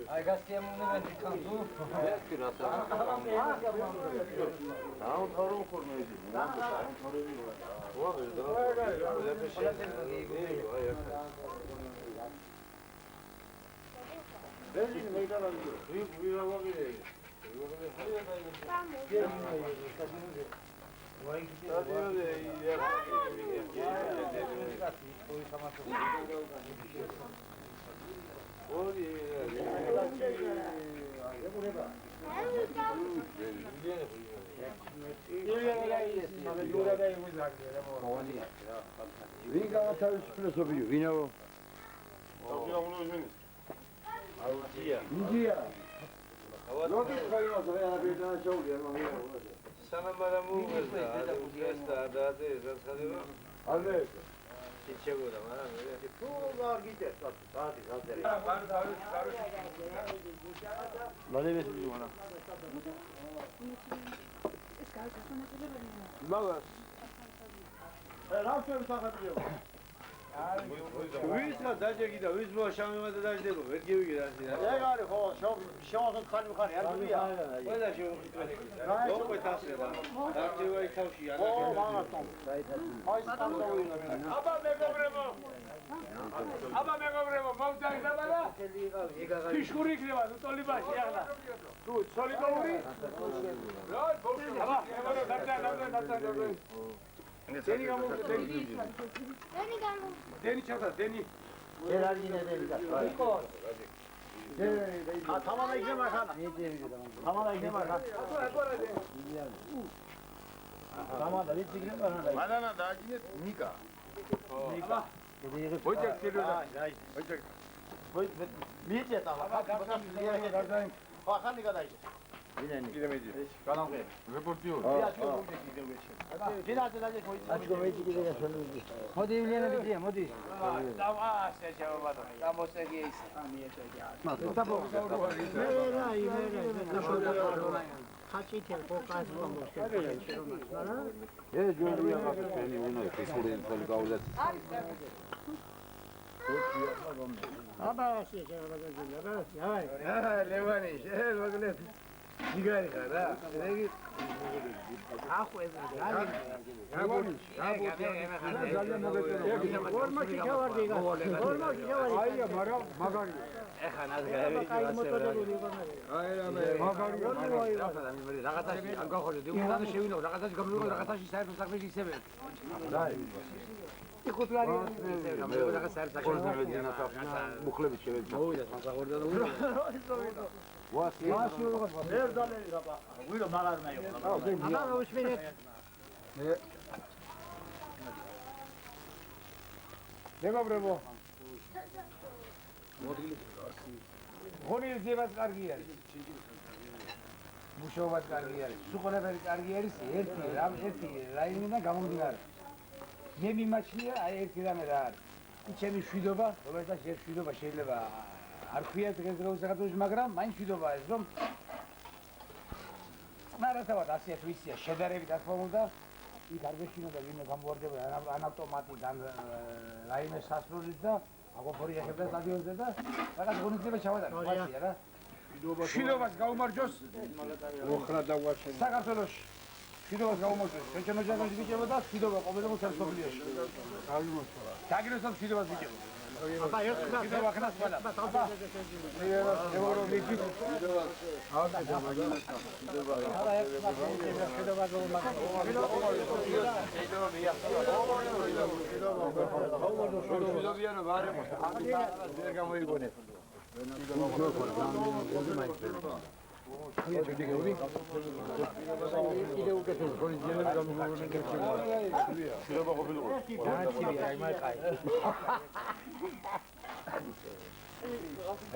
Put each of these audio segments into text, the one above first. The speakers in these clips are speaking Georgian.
Ai gastiamo un evento in campo.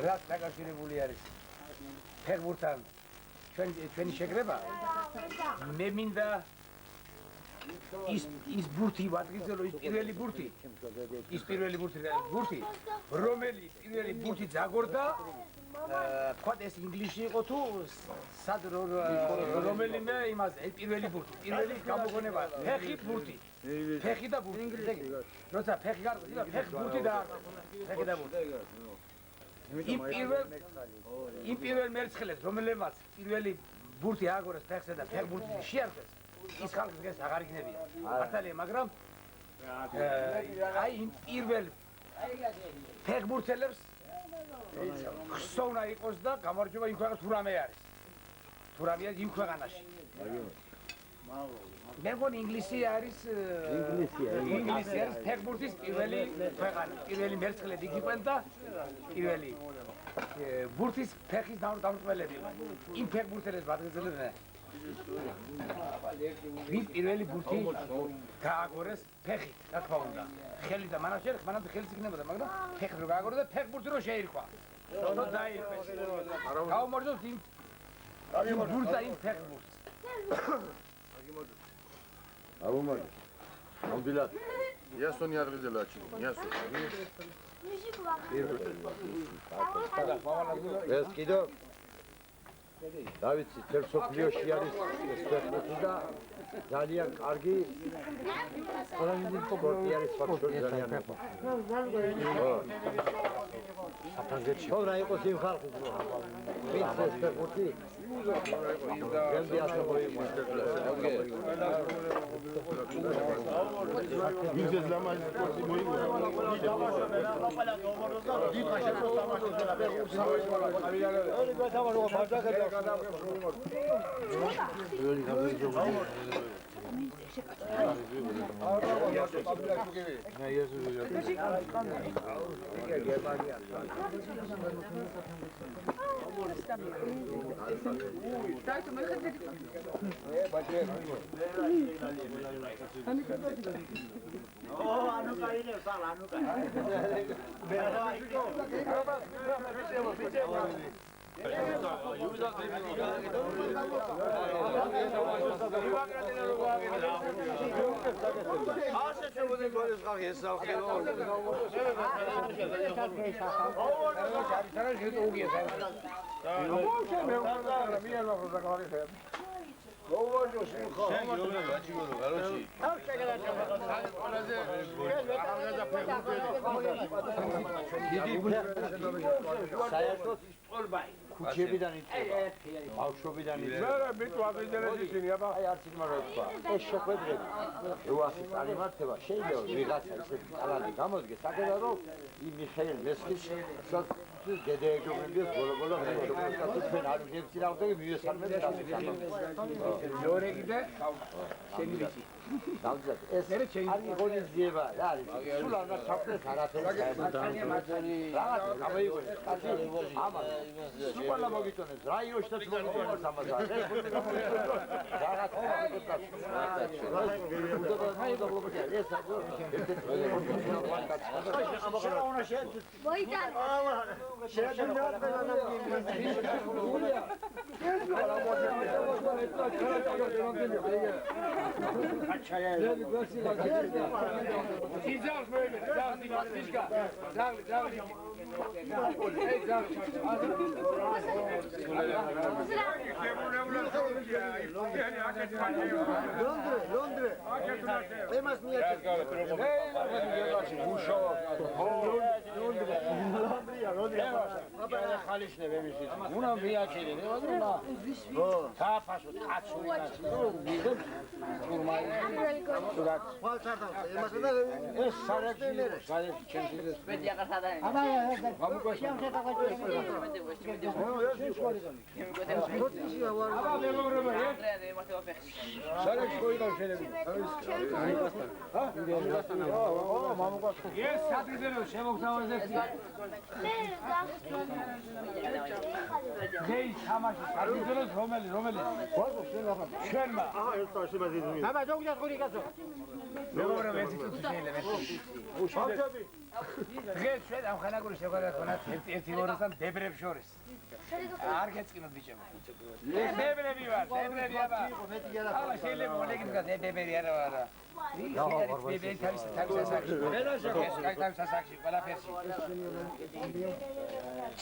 რაც დაკავშირებული არის ფეხბურთთან ჩვენი შეკრება მე მინდა ის ბურთი ვადგიზე რომ ის პირველი ბურთი რომელიც პირველი ბურთი ძაგორდა თქვა ეს ინგლისში იყო თუ სად რომელიმე იმაზე პირველი გამოგონება ფეხი ბურთი ფეხი და ბურთი როცა ფეხი გარკვევა ფეხი ბურთი და ფეხი და ბურთი იმ პირველ მერცხლეს რომელმაც პირველი ბურთი ააგორეს ფეხზე და ფეხ ბურთი შეარქვეს ის ხალხი დღეს აღარ იქნებია მართალია მაგრამ აი იმ პირველ ფეხ ბურთელებს ხსოვნა იყოს და გამარჯვება იმ ქვეყანას თუ რამე არის თუ რამეა იმ ქვეყანაში მე მგონი ინგლისი არის ფეხბურთის პირველი ქვეყანა პირველი მერცხლები იყვნენ და პირველი ბურთის ფეხის დამრტყმელები იმ ფეხბურთელებს ვადღეძებდნენ ვინ პირველი ბურთი გააგორეს ფეხით რა თქმა უნდა ხელი და მანაშერ მანამდე ხელიც იქნებოდა მაგრამ ფეხით რო გააგორეს და ფეხბურთი რო შეირქვა რო დაირქვეს გაუმარჯვებს იმ ბურთს და იმ ფეხბურთს Abumar. Albilat. Yason yargıcılar için. Yason. Eskido. David Tersofliyoş yarış spektakuda Zaliyan kargi sport yarış faktör Zaliyan. Sonra ekosim halkı bu. Bir spektakuti. Geldi aslında Yüzezleme Kuchebiden itteba. Bavshobiden itteba. Nara bit vagizdeles isini aba. Ay arts imorotba. Es shekhvedreb. Evasis talimarteba sheileo vigatsa iset talali gamozge sakeda ro im Mikhail Meskis Gedeegiobibes bolo თქვენ არ გეცილავდე მიესალმეთ მეორე კიდე შენი ვიცი დავძად ეს არის ღონისძიება რა არის სულ არ ჩავდეს არაფერი რაღაც გამოიგონეს კაცი ამა სულ მოგიწონებს რაიონში და სულ მოგიწონებს ამას რაღაც Londre. Emas niye? Una via chile, no. Ta paso, tacho. Es saraki, sare chenside. დღეს ჩვენ ამ ხანაგური შეგვარდათ ერთი ორასთან დებრებს შორის. არ გეწკინოთ ბიჭებო. დებრები ვარ, დებრები აბა. აბა შეიძლება მოლეგი თქვა დებერი არა ვარა. დებერი თავის ასაკში. თავის ასაკში, ყველაფერში.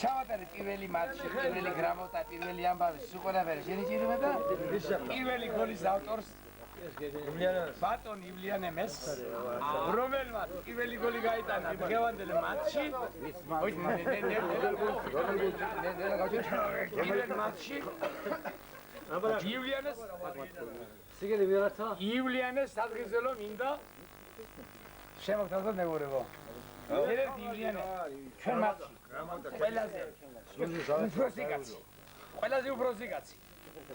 ჩავატარე პირველი მატჩი, პირველი გრამოტა, პირველი ამბავი, სულ ყველაფერი შენი ჭირდება და პირველი გოლის ავტორს ბატონ ივლიანემეს, რომელმაც პირველი გოლი გაიტანა დღევანდელ მატჩში, პირველ მატჩში ივლიანეს სადღიზელო მინდა შემოგთავაზოთ მეგობრებო. ერთ ივლიანე ჩვენ მატჩში ყველაზე უფროსი კაცი,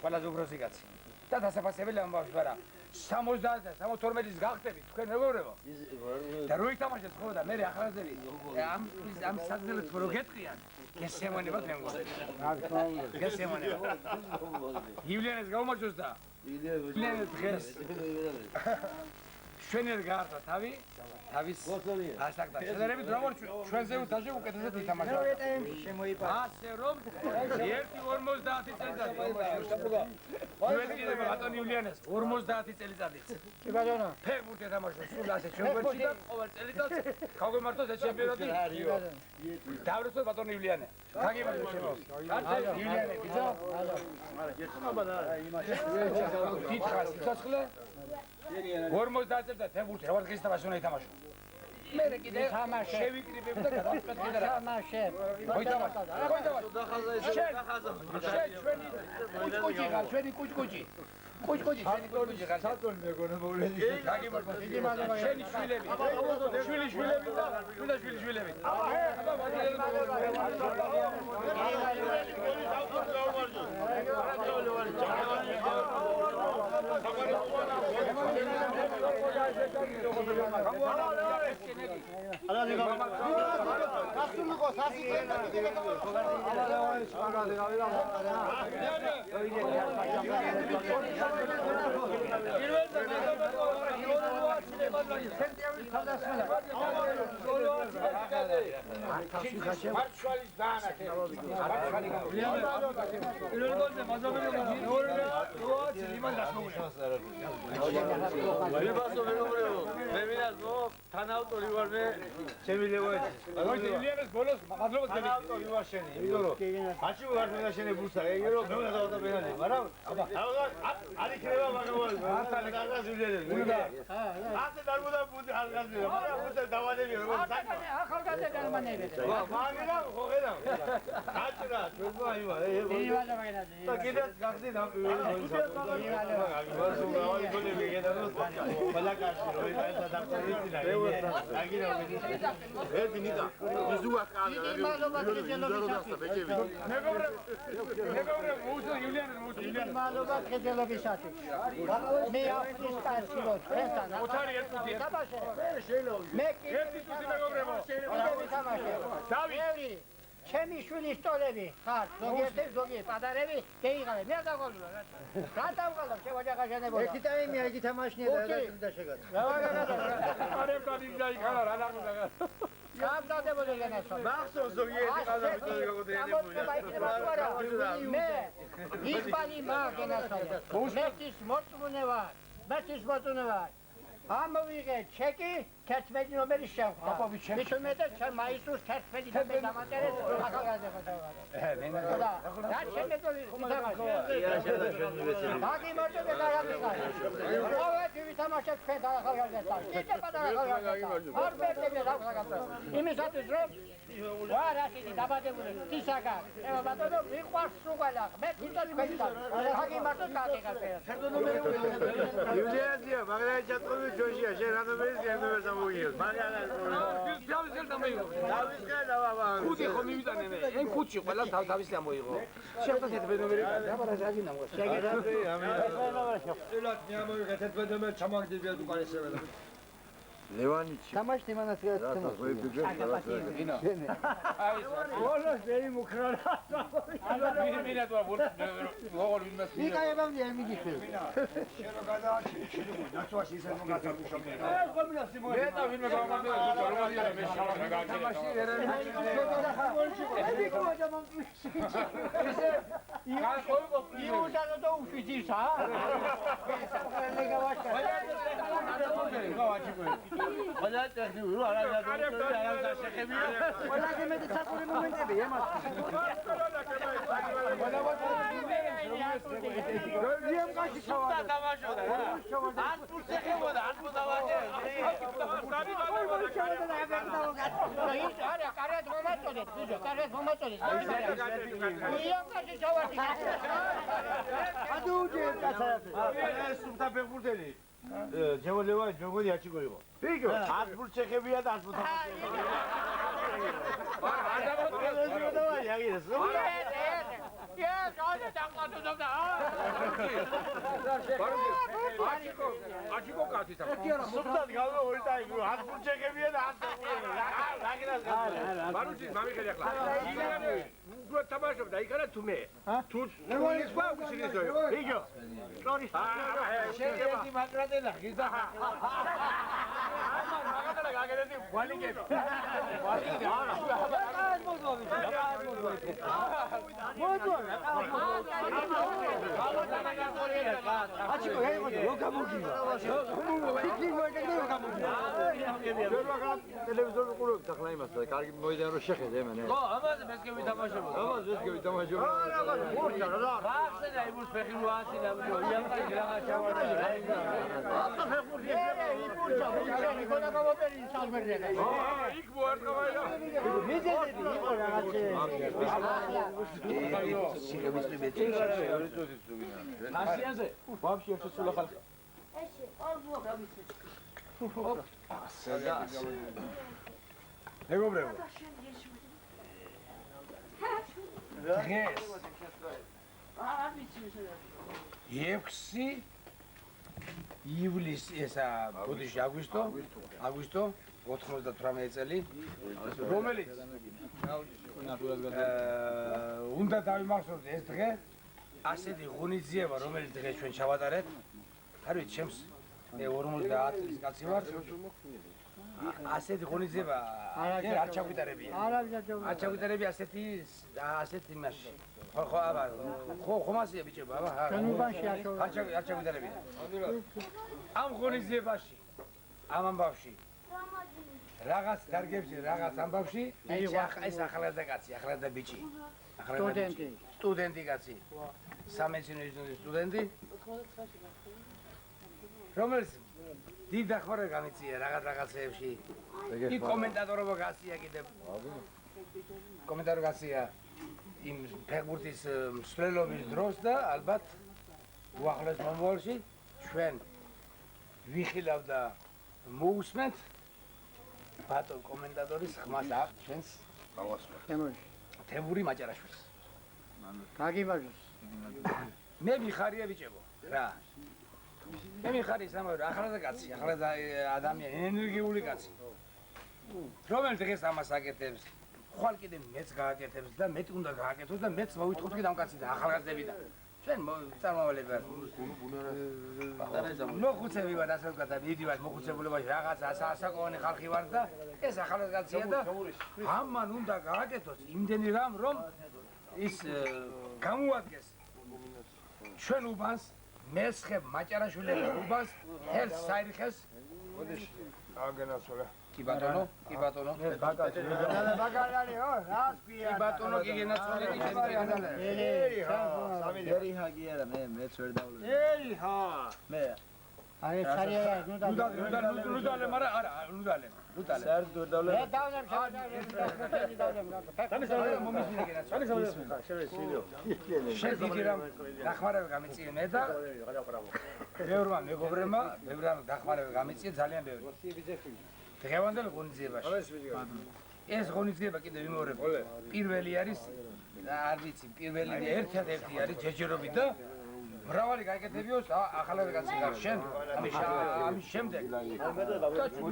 ყველაზე უფროსი კაცი და დასაფასებელი ამბავს ვარა 70-72-ის გახდებით თქვენ მეგობრებო და რო ითამაშეთ ხო და მე ახალგაზრდები ამ საგზელებს რო გეტყვიან გესემონებათ მე მგონი გესემონებათ ივლიანეს გაუმარჯოს და ივლიანეს დღეს შვენერ გაარდა თავის ასაკთან შედარებით როგორც ჩვენზე უთაშე უკეთესად ითამაშა ასე რომ 1:50 წელიწადი ბატონ ივლიანეს 50 წელიწადით კი ბატონო ფეხბურთი ეთამაშა სულ ასე ჩვენ გვერდში და ყოველ წელიწადს გავგემართოთ ეს ჩემპიონატი დავრესოთ ბატონ ივლიანე გაგიმართოთ შემო ივლიანე ბიძო დიდხანს იცოცხლე 50 წელიწად ფეხბურთი რა დღეს თამაშია ითამაშა მე კიდე შევიკრიბებ და გადავწყვეტ და თამაშე ჩვენი კუჭკუჭი ხარ სატონი მეგონა მოვლენილი გაგიმართოთ იგი მადლობა შენი შვილები და შვილები თანავტორი ვარ მე შემიძლია მოიწე ივლიანეს ბოლოს მადლობა თანავტორი ვარ შენი იმიტომ რომ აჩუ ვარ მე შენი ბურსა ეგ რომ მე დავდა ბენალი მაგრამ აბა არ იქნება მაგავალი მართალი გაგას ივლიანეს უნდა ასე დაგუდა ბუდი ალგაზი მაგრამ უნდა დავადები როგორ ახალგაზრდა გერმანელები მაგინა ხო ხედა აჭრა ჩვენ აივა ივალა მაგინადი და კიდე გახდი და ბალაკაში რო ისა დაფტორი ერთი ნიკა მიზუა კანა მეგობრებო მოუწო ივლიანეს მადლობა კეთილობისათვის მე ავსის კაცილო ჩვენთან ოთარი ერთუთი მე ერთი თუთი მეგობრებო დავი ჩემი შვილის ტოლები ხარ ზოგიერთი ზოგი პატარები გეიღალე მე არ დაგვალულა რა დავყალავ შევაჯახა შენებო ერთი ტაიმი მე იგი თამაშნია და და შეგატა არებდა დიჯაი ხარა რა დაგულა გამდადებოდი განასო მახსოვს ზოგიერთი ყაზაფიტი მე იხბალი მაგენასო მეტის მოწმუნე ვარ ამოვიღე ჩეკი 11 ნომერის შევხვდა. მithumetes ჩემ მაისურს 11 ნომერი დამატერეს ახალგაზრდა დავარ. და შემეძლო ითამაშე. დაგიმარტო და დაგაგიხარ. ყოველთვის ვითამაშეთ ჩვენ ახალგაზრდასთან. ისე პატარა ახალგაზრდა. არ მერტები დავხსაგავ. იმისათვის რომ ვარ ასეთი დაბადებული თისაგან. ეხლა ბატონო მიყვარს სულ მე თვითონ თქვენთან. დაგიმარტო კაკეკა. 11 ნომერი ივლიანია, მაგრამ ჩატყობი ჯოშია, შენ რა ნომერის გემნომერს ამოიგებს. მაგრამ დავისგან დამოიღო. დავისგან დავაბა. ხუთი ხო მივიტანე მე. ენ ხუთში ყველა თავის ამოიღო. შეხვდა 11 ნომერი და ბარაჟაგი ნამო. შეგეძაბი ამი. ელათ მე ამოიღე 11 ნომერი ჩამაგდებია უკანესებელა. ლევანიჩი. თამაში იმანაც 제발레와 저거지 같이 거이고. 이거 아스불 체크비야 아스불 다. თამაშობდა იქანა თუმე თუ ის გვაქვს ისინი იგო სტორი შეიძლება მაკრატელა გიზა მაგათალა გაგედები ვალიგები ტელევიზორი ყურებთ ახლა იმას და კარგი მოიდნენ რომ შეხედე მან. ხო, ამაზე მესკევი თამაშობ. ამას ვესკევი თამაშობ. მეგობრებო დღეს 6 ივლისი ესა ბოდიში აგვისტო 98 წელი რომელიც უნდა დავიმახსოვრდეთ ეს დღე ასეთი ღონისძიება რომელიც დღეს ჩვენ ჩავატარეთ არ ვიცი ჩემს მე 50 წლის კაცი ვარ ასეთი ღონისძიება არ ჩაგვიტარებია არ ჩაგვიტარებია ასეთი იმაში ხო აბა ხო მასია ბიჭებო აბა არ ჩაგვიტარებია ამ ღონისძიებაში ამ ამბავში რაღაც დარგებში რაღაც ამბავში ეს ახალგაზრდა კაცი ახალგაზრდა ბიჭი სტუდენტი კაცი სამეცნიერო ინსტიტუტის სტუდენტი რომელიც დიდ დახმარება გამიწია რაღაცეებში კი კომენტატორობა გასია კიდევ კომენტატორობა გასია იმ ფეხბურთის მსვლელობის დროს და ალბათ უახლოეს მომავალში ჩვენ ვიხილავ და მოусმენთ ბატონ კომენტატორის ხმას ჩვენს თემური მაჭარაშვილს გაგიმაჟოს მე ვიხარია ბიჭებო რა მე ვიხარი სამარო ახალგაზრდა კაცი ახალგაზრდა ადამიანი ენერგიული კაცი რომელიც დღეს ამას აკეთებს ხვალ კიდე მეც გააკეთებს და მეც უნდა გააკეთოს და მეც მოვითხოვთ კიდე ამ კაციდან ახალგაზრდებიდან ჩვენ წარმომავლები ვართ მოხუცები ვართ ასე ვთქვათ და მიდივართ მოხუცებულებაში რაღაც ასაკოვანი ხალხი ვართ და ეს ახალგაზრდა კაცია და ამან უნდა გააკეთოს იმდენი რამ რომ ის გამოადგეს ჩვენ უბანს მესხებ მაჭარაშვილებს უბანს ჰელს საირხეს აგენასოლა კი ბატონო ბაგარიანიო რას ქვია კი ბატონო კი გენაცვლები ერიხა კი არა მეც ვერ დავლები ერიხა მე აი სარია ნუდალე მარა არა ნუდალე საერთოდ ვერ დავლები მე დავლებ შედი რამ დახმარება გამიწია მე და ბევრმა მეგობრებმა დახმარება გამიწია ძალიან ბევრი დღევანდელ ღონისძიებაში ეს ღონისძიება კიდევ ვიმეორებ პირველი არის არ ვიცი პირველი ერთადერთი არის ჯერჯერობით და მრავალი გაიკეთებიოს ახალად გაციხარ შენ ამის შემდეგ და ჩვენ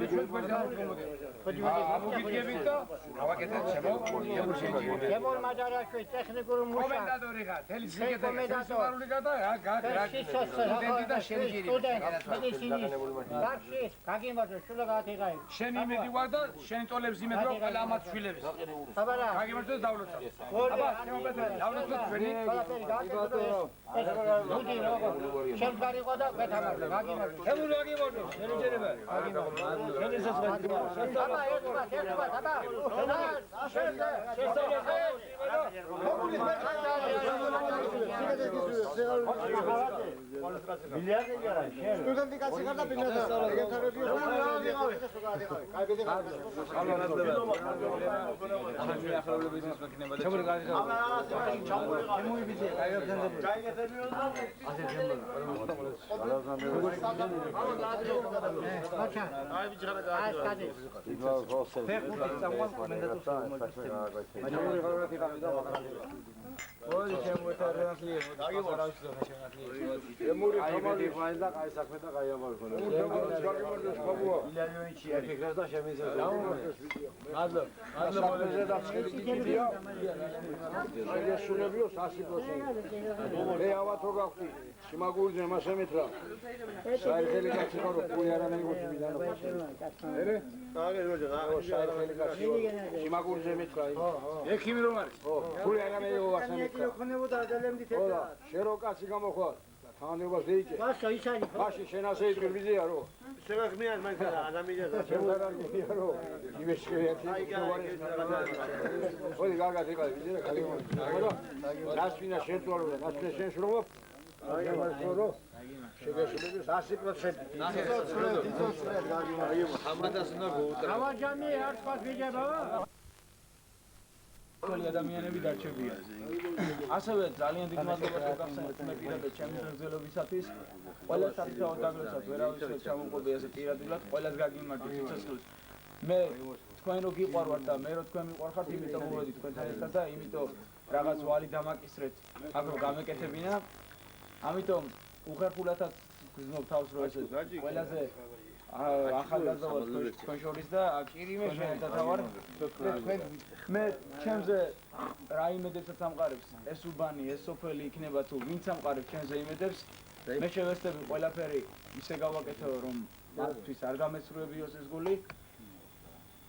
მოგიდგებით და გავაკეთეთ შემო მაჯარაშვილი ტექნიკური მუშა კომენტატორი ხარ თელი სიკეთე სტუდენტი და შენი გირი ბარში გაგიმარჯო შულა გაათიღაი შენ იმედი ვარ და შენ წოლებს იმედი ვარ ყველა ამათ შვილების აბარა გაგიმარჯო და დავლოცავ აბა შემოგვეცეთ დავლოცოთ ჩვენი ყველაფერი გააკეთო ეს ლუდი როგორ შენ გარიყო და გეთამარჯო გაგიმარჯო შემო გაგიმარჯო შენი ჯერება შენ ისეც აბა ერთმა აბა შენ მილიარდი არა შენ სტუდენტი კაცი ხარ და ბინადა ეგეთარები ორი შემოეთა რენასლიე ემური თამარი ვაიზა კაი საქმე და კაი ამბავი ხონა გაგიმარჯოს ხაბუა მილიონი აფიქრებს და შემიძლია მადლობ მოდეზე და ხილიკიდია აი სულებიო 100% მე ავათო გავხდი სიმაგურზე მასემეტრა საერთელი კაცი ხარო პული არა მეგოჩი მიდანო ერე აგე როჯა საერთელი კაცი სიმაგურზე მეტრა ექიმი რომ არის პული არა მეგო მასემეტრა ხონებოდა ადამიანები თეთრა შერო კაცი გამოხვალ თანამდებობას დეიკე ბაშა ის არის ბაში შენ ასე იყვირბიზია რო შეგახმიან მაინც ადამიანებს შემოგარანია რო იმეშკერიათი ორი გაგათი ყავი ვიზირა გაგიმარჯო ნასვინა შენწვალო და ნასვინა შენ შრომა გაგიმარჯო შეგეშლები 100% ამადას უნდა გოუტრა გამარჯამი არ თქვა ვიჯება ყველი ადამიანები დარჩებიან. ასევე ძალიან დიდ მადლობას ვაგახსენებთ მე პირადად ჩემი გრძელობისათვის. ყველას საფრთხეოდ დაგლოცავთ, ვერავის ვერ ჩამოყვები ასე პირადულად, ყველას გაგიმარჯვებთ სიცოცხლეს. მე თქვენ რო გიყვარვართ და მე რო თქვენ მიყვარხართ, იმიტომ მოვედი თქვენთან ერთად და იმიტომ რაღაც ვალი დამაკისრეთ, აქ რო გამეკეთებინა. ამიტომ უხერხულათაც გზნობ თავს რო ესე ყველაზე ახალგაზრდა თქვენ შორის და კირიმე შენთან ვარ თქვენ მე ჩემზე რა იმედებსაც ამყარებს ეს უბანი ეს სოფელი იქნება თუ ვინც ამყარებს ჩემზე იმედებს მე შევეცდები ყველაფერი ისე გავაკეთო რომ მათთვის არ გამეცრუებიოს ეს გული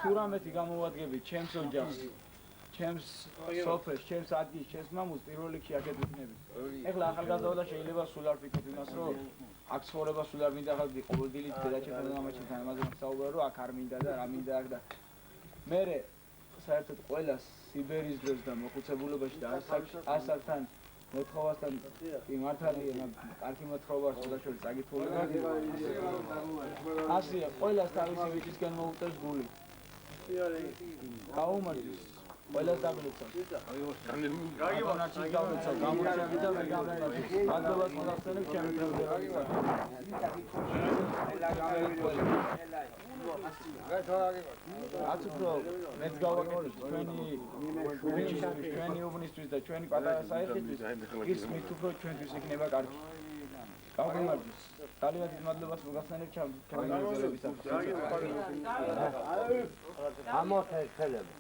თუ რამეთი გამოვადგები ჩემს ოჯახს ჩემს სოფელს ჩემს ადგილს ჩემს მამულს პირველ რიგში აქეთ ვიქნები ეხლა ახალგაზრდა და შეიძლება სულ არ ვფიქრობ იმას რომ აქ ცხოვრება სულ არ მინდა ხალხი ყოველდღიურად დედაჩემთან და მამაჩემთან ამაზე ვსაუბრობ რომ აქ არ მინდა და რა მინდა აქ და მე საერთოდ ყველა სიბერის დროს და მოხუცებულებაში და ასაკთან მოთხოვასთან კი მართალია კარგი მოთხოვას შესაძლოა წაგითხოვება ასია ყველას თავისი ვიճისგან მოუწევს გული გაუმარჯოს ყველას დაგლოცავ გაგიმარჯოს დაგლოცავ გამოჩები და მე გამარჯვებთ მადლობას მოგახსენებ ჩემი დროზე აცუბრო მეც გავაკეთებ ჩვენი შუბიჩისთვის ჩვენი უბნისთვის და ჩვენი პატარა საერთისთვის ის მით უფრო ჩვენთვის იქნება კარგი გავიმარჯოს ძალიან დიდ მადლობას მოგახსენებ ჩემი გრძელებისათვის ამოთა ხელები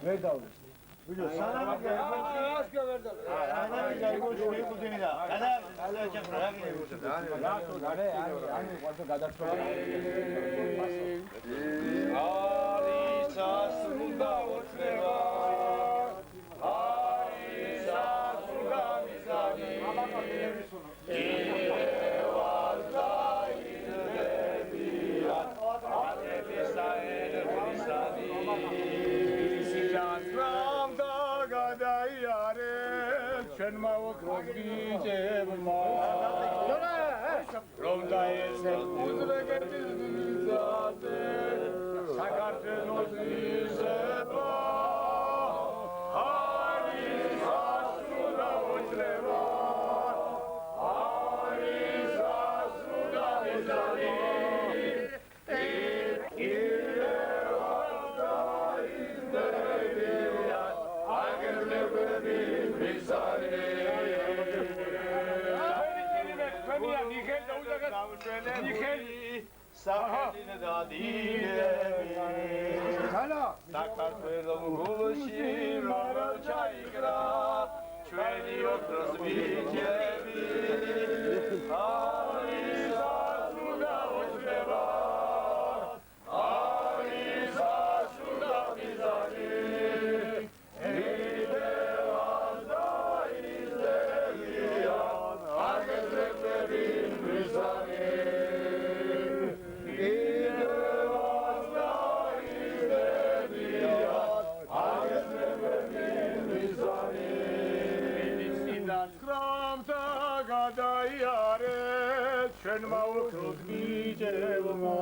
ვერ დავდეს ჩვენმა ოქროგიძებმა რომ დაესწრათ უზბეკეთის გზაზე საქართველოს ისება არის ასრულა უძლება არის ასრულა მიზანი Sorry. საქართველოს გულში მარა ჩაიგრა ჩვენი ოქროს ბიჭები არის ასულა ოჩება არის ასულა მიზანი იდევას და იზდევია აგეძრები მიზანი ჩვენმა უქროთ ბიჭებმა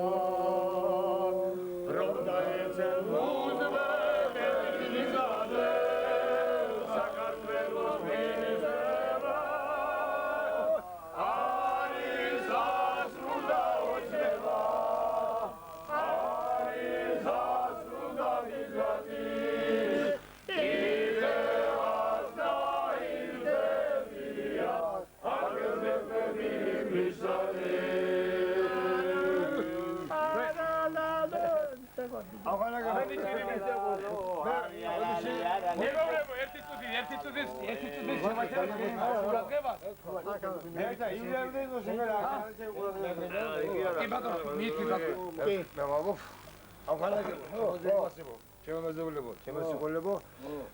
რომ დაეცემ უზბეკეთის მიზანზე საქართველოს მიზება არის ასრულდა ოჩება არის ასრულდა მიზანი იდევას და იზდევია აგეძრები მიზანი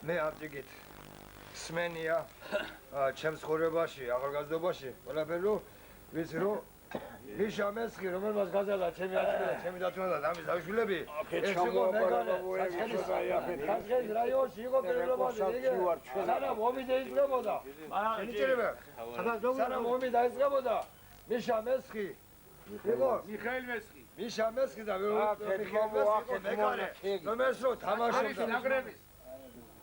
მე ამჯერად სმენია ჩემს ცხოვრებაში, ახალგაზრდობაში, ყველაფერი რომ ვიცი რომ მიშა მესხი რომელმაც გაზარდა ჩემი აწმიდა, ჩემი დათუნა და ამის დავშვილები ეს იყო მეგანე საჩხერის რაიონში იყო პერიოდში სანამ ომი დაიწყებოდა სანამ ომი დაიწყებოდა მიშა მესხი იყო მიხეილ მესხი მიშა მესხი და მიხეილ მესხი მეგანე რომელს რომ თამაშობდა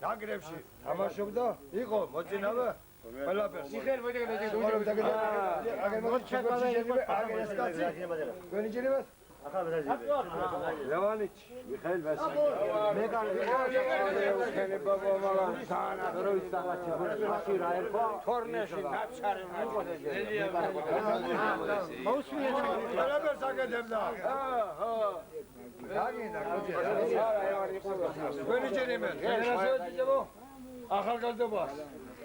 ნაგრებში თამაშობდა იყო მოწინავე ყველაფერს მიხეილ მოდიგე ლევანიჩ მიხეილ მესხი თორნეში ნაცარი ყველაფერს აკეთებდა დაგინდა გონიჯერიმე ახალგაზრდობას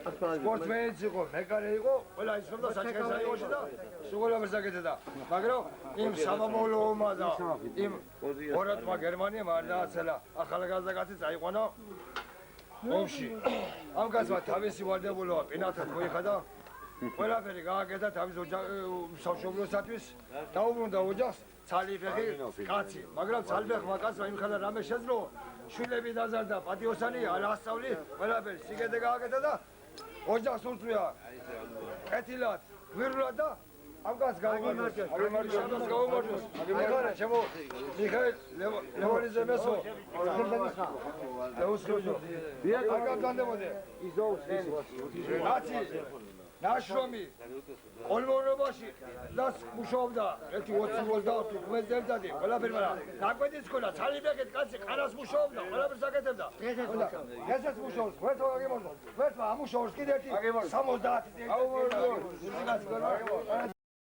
სპორტსმენიც იყო, მეკარე იყო, ყველა იცნობდა საჩხერის რაიონში და სულყველაფერს აკეთებდა. მაგრამ იმ სამამულო ომმა და იმ ორატმა გერმანიამ არ დააცელა ახალგაზრდა კაცი წაიყვანა ომში. ამ კაცმა თავისი ვალდებულება პინათად მოიხადა, ყველაფერი გააკეთა თავის სამშობლოსათვის, დაუბრუნდა ოჯახს ცალიფეხი კაცი. მაგრამ ცალიფეხმა კაცმა იმხანად რამე შეძლო, შვილები დაზარდა, პატიოსანი არ ასწავლი, ყველაფერი სიგეთე გააკეთა და ოჯახს ურწვია კეთილად, გვირულად და ამ კაცს გაუმარჯოს. აგემარჯოს გაუმარჯოს. აგემარჯოს ჩემო მიხეილ ლევონიძე მესო. დაუსხებო. დიახ, აგამდანდებოდე. კაცი ნაშრომი ოლმორობაში დას მუშაობდა 1-20 მეზელდადი ყველაფერი მაგრამ დაკვეთის ქონა ცალიბეკეთ კაცი ყარას მუშაობდა ყველაფერს აკეთებდა დღესაც მუშაობს ვერთო აგემორდა ვერთმა ამუშაობს კიდე ერთი 70 წელი